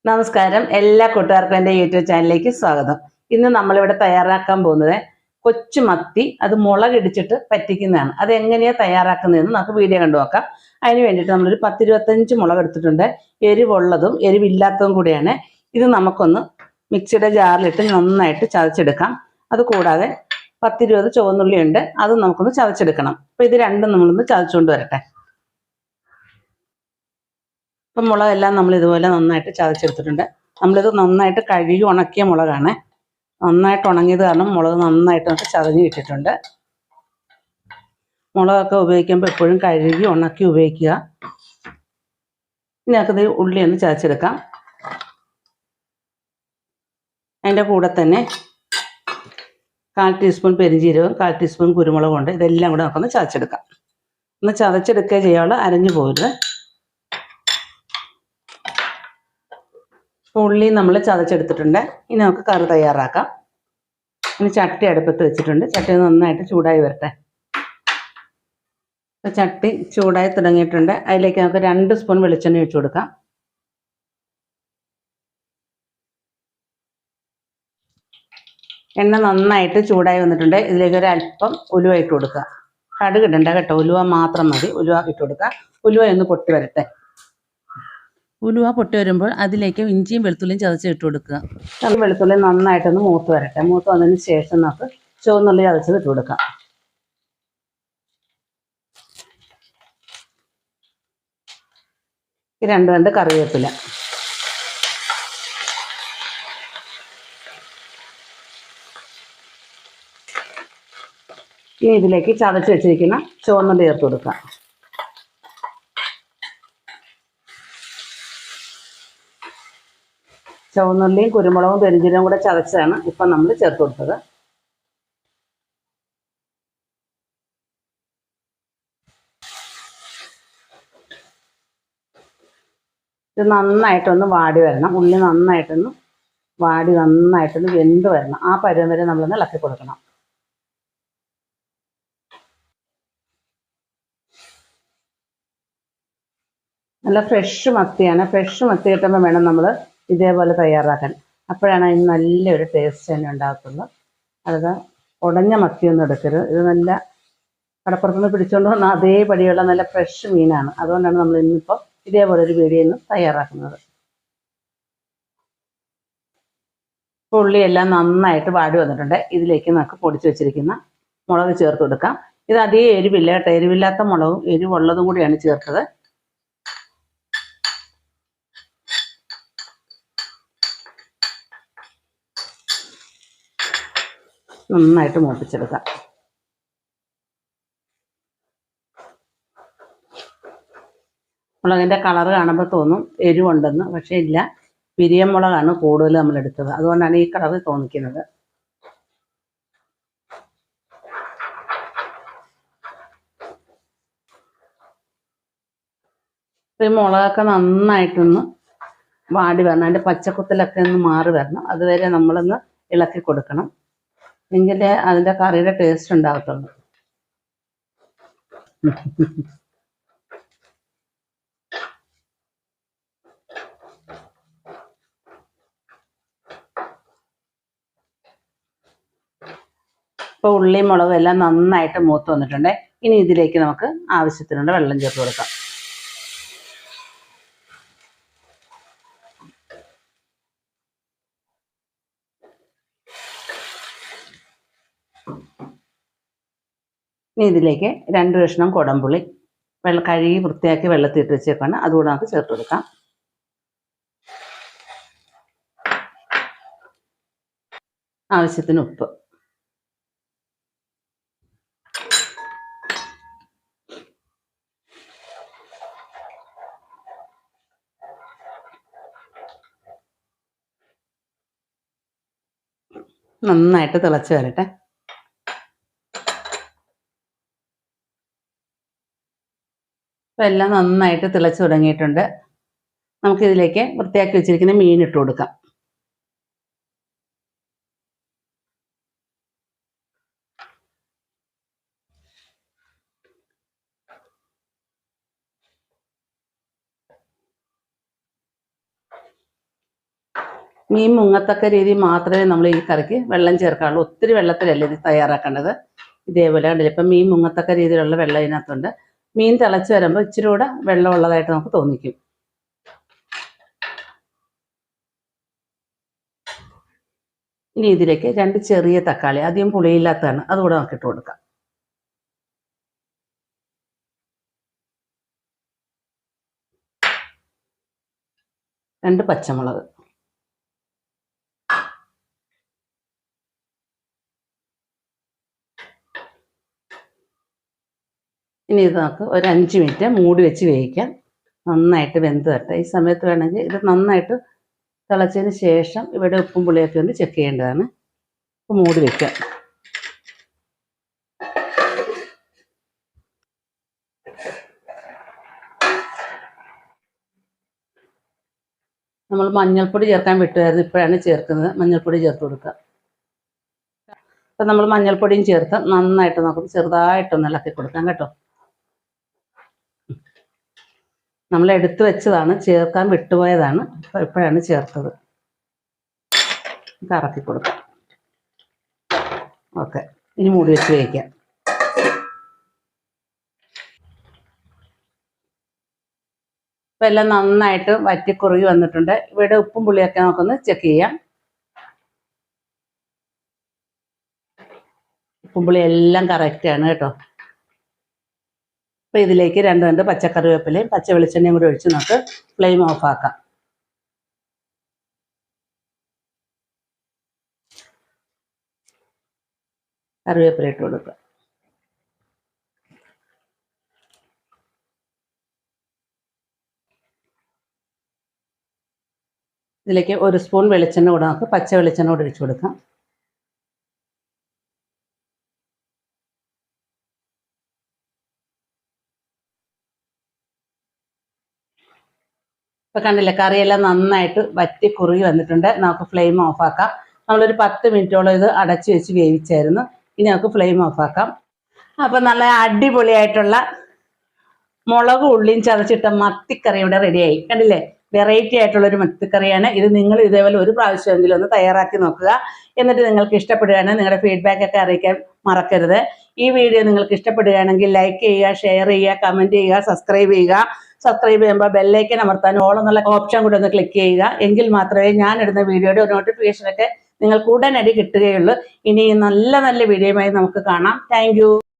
നമസ്കാരം, എല്ലാ കൂട്ടുകാർക്കും എൻ്റെ യൂട്യൂബ് ചാനലിലേക്ക് സ്വാഗതം. ഇന്ന് നമ്മളിവിടെ തയ്യാറാക്കാൻ പോകുന്നത് കൊച്ചു മത്തി, അത് മുളകിടിച്ചിട്ട് പറ്റിക്കുന്നതാണ്. അത് എങ്ങനെയാണ് തയ്യാറാക്കുന്നതെന്ന് നമുക്ക് വീഡിയോ കണ്ടു നോക്കാം. അതിന് വേണ്ടിയിട്ട് നമ്മളൊരു 10-25 മുളക് എടുത്തിട്ടുണ്ട്. എരിവുള്ളതും എരിവില്ലാത്തതും കൂടിയാണ്. ഇത് നമുക്കൊന്ന് മിക്സിയുടെ ജാറിലിട്ട് നന്നായിട്ട് ചതച്ചെടുക്കാം. അതുകൂടാതെ 10-20 ചുവന്നുള്ളി ഉണ്ട്, അതും നമുക്കൊന്ന് ചതച്ചെടുക്കണം. അപ്പോൾ ഇത് രണ്ടും നമ്മളൊന്ന് ചതച്ചുകൊണ്ട് വരട്ടെ. ഇപ്പം മുളകെല്ലാം നമ്മൾ ഇതുപോലെ നന്നായിട്ട് ചതച്ചെടുത്തിട്ടുണ്ട്. നമ്മളിത് നന്നായിട്ട് കഴുകി ഉണക്കിയ മുളകാണ്. നന്നായിട്ട് ഉണങ്ങിയത് കാരണം മുളക് നന്നായിട്ട് നമുക്ക് ചതഞ്ഞ് ഇട്ടിട്ടുണ്ട്. മുളകൊക്കെ ഉപയോഗിക്കുമ്പോൾ എപ്പോഴും കഴുകി ഉണക്കി ഉപയോഗിക്കുക. ഇനി നമുക്കിത് ഉള്ളി ഒന്ന് ചതച്ചെടുക്കാം. അതിൻ്റെ കൂടെ തന്നെ 1/4 ടീസ്പൂൺ പെരിഞ്ജീരകം, 1/4 ടീസ്പൂൺ കുരുമുളകും ഉണ്ട്. ഇതെല്ലാം കൂടെ നമുക്കൊന്ന് ചതച്ചെടുക്കാം. ഒന്ന് ചതച്ചെടുക്കുക ചെയ്യാവുള്ളൂ, അരഞ്ഞു പോകരുത്. ഉള്ളി നമ്മൾ ചതച്ചെടുത്തിട്ടുണ്ട്. ഇനി നമുക്ക് കറി തയ്യാറാക്കാം. ഇനി ചട്ടി അടുപ്പത്ത് വെച്ചിട്ടുണ്ട്. ചട്ടി നന്നായിട്ട് ചൂടായി വരട്ടെ. ചട്ടി ചൂടായി തുടങ്ങിയിട്ടുണ്ട്. അതിലേക്ക് നമുക്ക് 2 സ്പൂൺ വെളിച്ചെണ്ണ ഒഴിച്ചു കൊടുക്കാം. എണ്ണ നന്നായിട്ട് ചൂടായി വന്നിട്ടുണ്ട്. ഇതിലേക്ക് ഒരു അല്പം ഉലുവ ഇട്ട് കൊടുക്കുക. കടുക് ഇടണ്ട കേട്ടോ, ഉലുവ മാത്രം മതി. ഉലുവ ഇട്ട് കൊടുക്കുക. ഉലുവ ഒന്ന് പൊട്ടി വരട്ടെ. ഉലുവ പൊട്ടി വരുമ്പോൾ അതിലേക്ക് ഇഞ്ചിയും വെളുത്തുള്ളിയും ചതച്ച് ഇട്ട് കൊടുക്കുക. വെളുത്തുള്ളി നന്നായിട്ടൊന്ന് മൂത്ത് വരട്ടെ. മൂത്ത് വന്നതിന് ശേഷം നമുക്ക് ചുവന്നുള്ളി ചതച്ചത് ഇട്ട് കൊടുക്കാം. ഈ രണ്ട് കറിവേപ്പില. ഇനി ഇതിലേക്ക് ചതച്ച് വെച്ചിരിക്കുന്ന ചുവന്നുള്ളി ചേർത്ത് കൊടുക്കാം. ചുവന്നുള്ളിയും കുരുമുളകും പെരിഞ്ജീരകവും കൂടെ ചതച്ചതാണ് ഇപ്പം നമ്മൾ ചേർത്ത് കൊടുത്തത്. ഇത് നന്നായിട്ടൊന്ന് വാടി വരണം. ഉള്ളി നന്നായിട്ടൊന്ന് വെന്ത് വരണം. ആ പരുവം വരെ നമ്മളൊന്ന് ഇളക്കി കൊടുക്കണം. നല്ല ഫ്രഷ് മത്തിയാണ്. ഫ്രഷ് മത്തി കിട്ടുമ്പോൾ വേണം നമ്മൾ ഇതേപോലെ തയ്യാറാക്കാൻ. അപ്പോഴാണ് അതിന് നല്ലൊരു ടേസ്റ്റ് തന്നെ ഉണ്ടാകത്തുള്ളൂ. അത് ഉടഞ്ഞ മത്തിയൊന്നും എടുക്കരുത്. ഇത് നല്ല കടപ്പുറത്തുനിന്ന് പിടിച്ചുകൊണ്ട് വന്ന അതേപടിയുള്ള നല്ല ഫ്രഷ് മീനാണ്. അതുകൊണ്ടാണ് നമ്മൾ ഇന്നിപ്പോൾ ഇതേപോലെ ഒരു വീഡിയോ ഇന്ന് തയ്യാറാക്കുന്നത്. ഉള്ളിയെല്ലാം നന്നായിട്ട് വാടി വന്നിട്ടുണ്ട്. ഇതിലേക്ക് നമുക്ക് പൊടിച്ച് വെച്ചിരിക്കുന്ന മുളക് ചേർത്ത് കൊടുക്കാം. ഇത് അധികം എരിവില്ല കേട്ടോ. എരിവില്ലാത്ത മുളകും എരിവുള്ളതും കൂടിയാണ് ചേർത്തത്. നന്നായിട്ട് മൂപ്പിച്ചെടുക്കാം. മുളകിൻ്റെ കളർ കാണുമ്പോൾ തോന്നും എരിവുണ്ടെന്ന്, പക്ഷേ ഇല്ല. പിരിയമുളകാണ് കൂടുതൽ നമ്മൾ എടുത്തത്, അതുകൊണ്ടാണ് ഈ കളർ തോന്നിക്കുന്നത്. ഈ മുളകൊക്കെ നന്നായിട്ടൊന്ന് വാടി വരണം. അതിൻ്റെ പച്ചക്കുത്തലൊക്കെ ഒന്ന് മാറി വരണം. അതുവരെ നമ്മളൊന്ന് ഇളക്കി കൊടുക്കണം. എങ്കിലേ അതിൻ്റെ കറിയുടെ ടേസ്റ്റ് ഉണ്ടാകത്തുള്ളൂ. ഇപ്പോൾ ഉള്ളിയും മുളകും എല്ലാം നന്നായിട്ട് മൂത്ത് വന്നിട്ടുണ്ട്. ഇനി ഇതിലേക്ക് നമുക്ക് ആവശ്യത്തിനുള്ള വെള്ളം ചേർത്ത് കൊടുക്കാം. ഇനി ഇതിലേക്ക് 2 കഷ്ണം കുടംപുളി കഴുകി വൃത്തിയാക്കി വെള്ളത്തിട്ട് വെച്ചേക്കാണ്, അതുകൂടെ നമുക്ക് ചേർത്ത് കൊടുക്കാം. ആവശ്യത്തിന് ഉപ്പ്. നന്നായിട്ട് തിളച്ച് വരട്ടെ. അപ്പോൾ എല്ലാം നന്നായിട്ട് തിളച്ച് തുടങ്ങിയിട്ടുണ്ട്. നമുക്കിതിലേക്ക് വൃത്തിയാക്കി വെച്ചിരിക്കുന്ന മീൻ ഇട്ട് കൊടുക്കാം. മീൻ മുങ്ങത്തക്ക രീതി മാത്രമേ നമ്മൾ ഈ കറിക്ക് വെള്ളം ചേർക്കാറുള്ളൂ. ഒത്തിരി വെള്ളത്തിലല്ല ഇത് തയ്യാറാക്കേണ്ടത്. ഇതേപോലെ കണ്ടില്ല, ഇപ്പം മീൻ മുങ്ങത്തക്ക രീതിയിലുള്ള വെള്ളം ഇതിനകത്തുണ്ട്. മീൻ തിളച്ച് വരുമ്പോൾ ഇച്ചിരി കൂടെ വെള്ളമുള്ളതായിട്ട് നമുക്ക് തോന്നിക്കും. ഇനി ഇതിലേക്ക് 2 ചെറിയ തക്കാളി, അധികം പുളിയില്ലാത്തതാണ്, അതുകൂടെ നമുക്ക് ഇട്ട് കൊടുക്കാം. 2 പച്ചമുളക്, ഇനി ഇത് നമുക്ക് ഒരു 5 മിനിറ്റ് മൂടി വെച്ച് വേവിക്കാം. നന്നായിട്ട് വെന്ത് തട്ടെ. ഈ സമയത്ത് വേണമെങ്കിൽ ഇത് നന്നായിട്ട് തിളച്ചതിന് ശേഷം ഇവിടെ ഉപ്പും പുളിയൊക്കെ ഒന്ന് ചെക്ക് ചെയ്യേണ്ടതാണ്. അപ്പോൾ മൂടി വയ്ക്കാം. നമ്മൾ മഞ്ഞൾപ്പൊടി ചേർക്കാൻ വിട്ടുമായിരുന്നു, ഇപ്പോഴാണ് ചേർക്കുന്നത്. മഞ്ഞൾപ്പൊടി ചേർത്ത് കൊടുക്കുക. അപ്പം നമ്മൾ മഞ്ഞൾപ്പൊടിയും ചേർത്ത് നന്നായിട്ട് നമുക്ക് ചെറുതായിട്ടൊന്ന് ഇളക്കി കൊടുക്കാം കേട്ടോ. നമ്മൾ എടുത്തു വെച്ചതാണ്, ചേർക്കാൻ വിട്ടുപോയതാണ്, ഇപ്പോഴാണ് ചേർത്തത്. കറക്കി കൊടുക്കാം. ഓക്കെ, ഇനി മൂടി വെച്ച് വേവിക്കാം. ഇപ്പം എല്ലാം നന്നായിട്ട് വറ്റിക്കുറുകി വന്നിട്ടുണ്ട്. ഇവിടെ ഉപ്പും പുളിയൊക്കെ നമുക്കൊന്ന് ചെക്ക് ചെയ്യാം. ഉപ്പും പുളി എല്ലാം കറക്റ്റാണ് കേട്ടോ. അപ്പോൾ ഇതിലേക്ക് 2 പച്ചക്കറിവേപ്പിലയും പച്ച വെളിച്ചെണ്ണയും കൂടി ഒഴിച്ച് നമുക്ക് ഫ്ലെയിം ഓഫ് ആക്കാം. കറിവേപ്പില ഇട്ട് കൊടുക്കുക. ഇതിലേക്ക് 1 സ്പൂൺ വെളിച്ചെണ്ണ കൂടെ നമുക്ക് പച്ച വെളിച്ചെണ്ണ കൂടെ ഒഴിച്ചു കൊടുക്കാം. ഇപ്പം കണ്ടില്ലേ, കറിയെല്ലാം നന്നായിട്ട് വറ്റി കുറുകി വന്നിട്ടുണ്ട്. നമുക്ക് ഫ്ലെയിം ഓഫ് ആക്കാം. നമ്മളൊരു 10 മിനിറ്റോളം ഇത് അടച്ചു വെച്ച് വേവിച്ചായിരുന്നു. ഇനി നമുക്ക് ഫ്ലെയിം ഓഫ് ആക്കാം. അപ്പം നല്ല അടിപൊളിയായിട്ടുള്ള മുളകും ഉള്ളിയും ചതച്ചിട്ട മത്തിക്കറി ഇവിടെ റെഡിയായി. കണ്ടില്ലേ, വെറൈറ്റി ആയിട്ടുള്ളൊരു മത്തിക്കറിയാണ് ഇത്. നിങ്ങൾ ഇതേപോലെ ഒരു പ്രാവശ്യമെങ്കിലും ഒന്ന് തയ്യാറാക്കി നോക്കുക. എന്നിട്ട് നിങ്ങൾക്ക് ഇഷ്ടപ്പെടുകയാണെങ്കിൽ നിങ്ങളുടെ ഫീഡ്ബാക്ക് ഒക്കെ അറിയിക്കാൻ മറക്കരുത്. ഈ വീഡിയോ നിങ്ങൾക്ക് ഇഷ്ടപ്പെടുകയാണെങ്കിൽ ലൈക്ക് ചെയ്യുക, ഷെയർ ചെയ്യുക, കമൻറ്റ് ചെയ്യുക, സബ്സ്ക്രൈബ് ചെയ്യുക. സബ്സ്ക്രൈബ് ചെയ്യുമ്പോൾ ബെല്ലൈക്കൻ അമർത്താൻ ഓൾ എന്നുള്ള ഓപ്ഷൻ കൂടെ ഒന്ന് ക്ലിക്ക് ചെയ്യുക. എങ്കിൽ മാത്രമേ ഞാൻ ഇടുന്ന വീഡിയോയുടെ ഒരു നോട്ടിഫിക്കേഷനൊക്കെ നിങ്ങൾക്ക് ഉടനടി കിട്ടുകയുള്ളൂ. ഇനി നല്ല നല്ല വീഡിയോയുമായി നമുക്ക് കാണാം. താങ്ക്